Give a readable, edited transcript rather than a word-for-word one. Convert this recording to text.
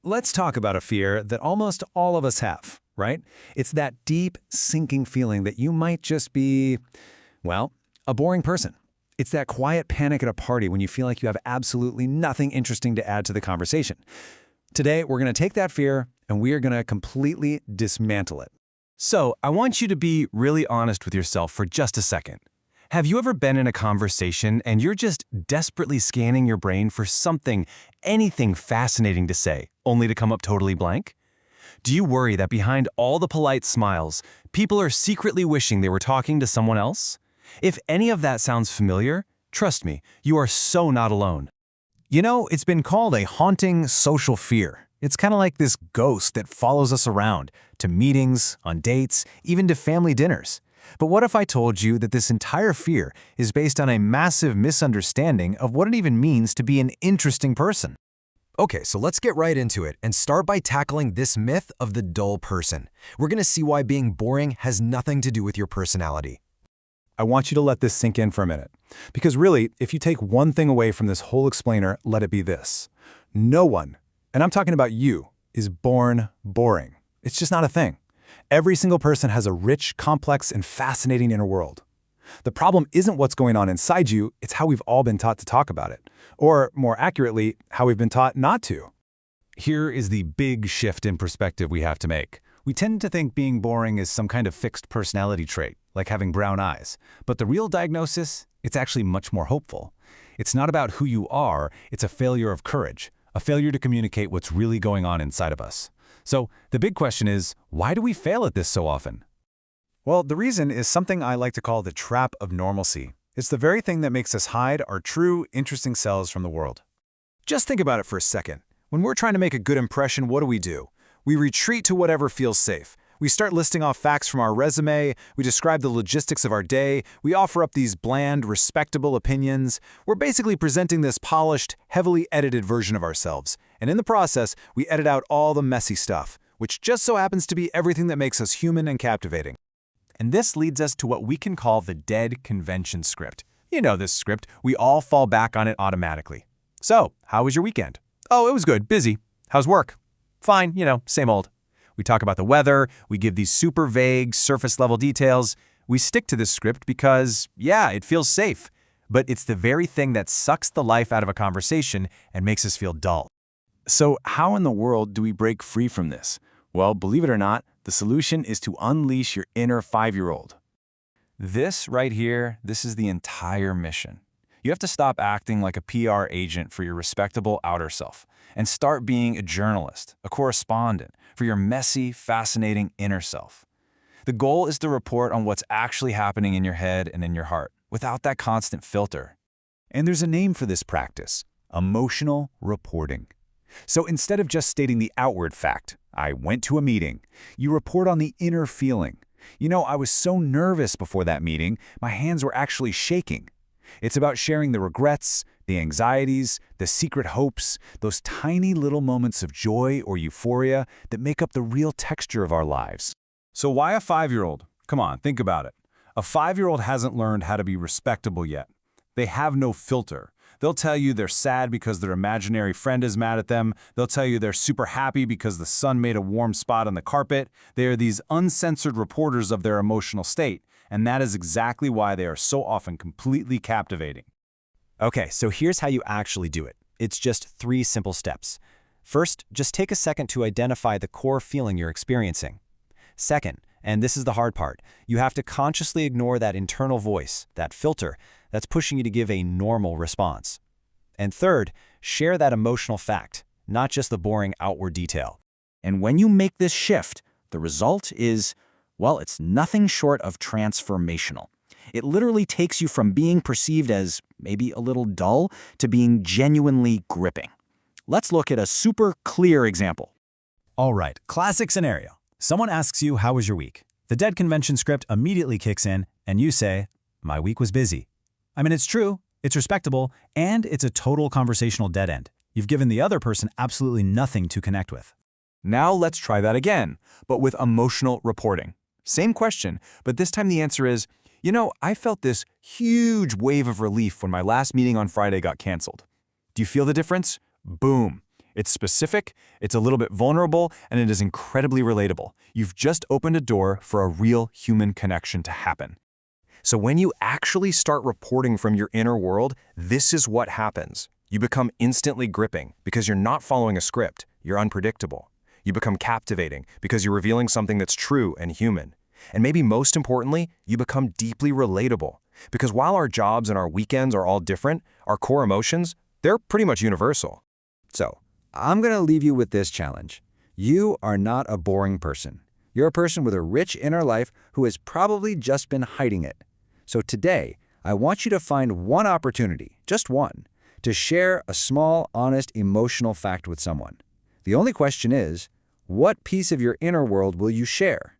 Let's talk about a fear that almost all of us have, right? It's that deep, sinking feeling that you might just be, well, a boring person. It's that quiet panic at a party when you feel like you have absolutely nothing interesting to add to the conversation. Today, we're going to take that fear and we are going to completely dismantle it. So, I want you to be really honest with yourself for just a second. Have you ever been in a conversation and you're just desperately scanning your brain for something, anything fascinating to say, only to come up totally blank? Do you worry that behind all the polite smiles, people are secretly wishing they were talking to someone else? If any of that sounds familiar, trust me, you are so not alone. You know, it's been called a haunting social fear. It's kind of like this ghost that follows us around, to meetings, on dates, even to family dinners. But what if I told you that this entire fear is based on a massive misunderstanding of what it even means to be an interesting person? Okay, so let's get right into it and start by tackling this myth of the dull person. We're going to see why being boring has nothing to do with your personality. I want you to let this sink in for a minute. Because really, if you take one thing away from this whole explainer, let it be this. No one, and I'm talking about you, is born boring. It's just not a thing. Every single person has a rich, complex, and fascinating inner world. The problem isn't what's going on inside you, it's how we've all been taught to talk about it. Or, more accurately, how we've been taught not to. Here is the big shift in perspective we have to make. We tend to think being boring is some kind of fixed personality trait, like having brown eyes. But the real diagnosis, it's actually much more hopeful. It's not about who you are, it's a failure of courage, a failure to communicate what's really going on inside of us. So the big question is, why do we fail at this so often? Well, the reason is something I like to call the trap of normalcy. It's the very thing that makes us hide our true, interesting selves from the world. Just think about it for a second. When we're trying to make a good impression, what do? We retreat to whatever feels safe. We start listing off facts from our resume, we describe the logistics of our day, we offer up these bland, respectable opinions. We're basically presenting this polished, heavily edited version of ourselves. And in the process, we edit out all the messy stuff, which just so happens to be everything that makes us human and captivating. And this leads us to what we can call the dead convention script. You know this script, we all fall back on it automatically. So, how was your weekend? Oh, it was good, busy. How's work? Fine, same old. We talk about the weather, we give these super vague, surface-level details. We stick to this script because, yeah, it feels safe. But it's the very thing that sucks the life out of a conversation and makes us feel dull. So how in the world do we break free from this? Well, believe it or not, the solution is to unleash your inner 5-year-old. This right here, this is the entire mission. You have to stop acting like a PR agent for your respectable outer self and start being a journalist, a correspondent for your messy, fascinating inner self. The goal is to report on what's actually happening in your head and in your heart without that constant filter. And there's a name for this practice, emotional reporting. So instead of just stating the outward fact, I went to a meeting, you report on the inner feeling. I was so nervous before that meeting, my hands were actually shaking. It's about sharing the regrets, the anxieties, the secret hopes, those tiny little moments of joy or euphoria that make up the real texture of our lives. So why a 5-year-old? Come on, think about it. A 5-year-old hasn't learned how to be respectable yet. They have no filter. They'll tell you they're sad because their imaginary friend is mad at them. They'll tell you they're super happy because the sun made a warm spot on the carpet. They are these uncensored reporters of their emotional state. And that is exactly why they are so often completely captivating. Okay, so here's how you actually do it. It's just 3 simple steps. First, just take a second to identify the core feeling you're experiencing. Second, and this is the hard part, you have to consciously ignore that internal voice, that filter, that's pushing you to give a normal response. And third, share that emotional fact, not just the boring outward detail. And when you make this shift, the result is, well, it's nothing short of transformational. It literally takes you from being perceived as maybe a little dull to being genuinely gripping. Let's look at a super clear example. All right, classic scenario. Someone asks you, how was your week? The dead convention script immediately kicks in, and you say, my week was busy. I mean, it's true, it's respectable, and it's a total conversational dead end. You've given the other person absolutely nothing to connect with. Now let's try that again, but with emotional reporting. Same question, but this time the answer is, I felt this huge wave of relief when my last meeting on Friday got canceled. Do you feel the difference? Boom. It's specific, it's a little bit vulnerable, and it is incredibly relatable. You've just opened a door for a real human connection to happen. So when you actually start reporting from your inner world, this is what happens. You become instantly gripping because you're not following a script. You're unpredictable. You become captivating because you're revealing something that's true and human. And maybe most importantly, you become deeply relatable. Because while our jobs and our weekends are all different, our core emotions, they're pretty much universal. So, I'm going to leave you with this challenge. You are not a boring person. You're a person with a rich inner life who has probably just been hiding it. So today, I want you to find one opportunity, just one, to share a small, honest, emotional fact with someone. The only question is, what piece of your inner world will you share?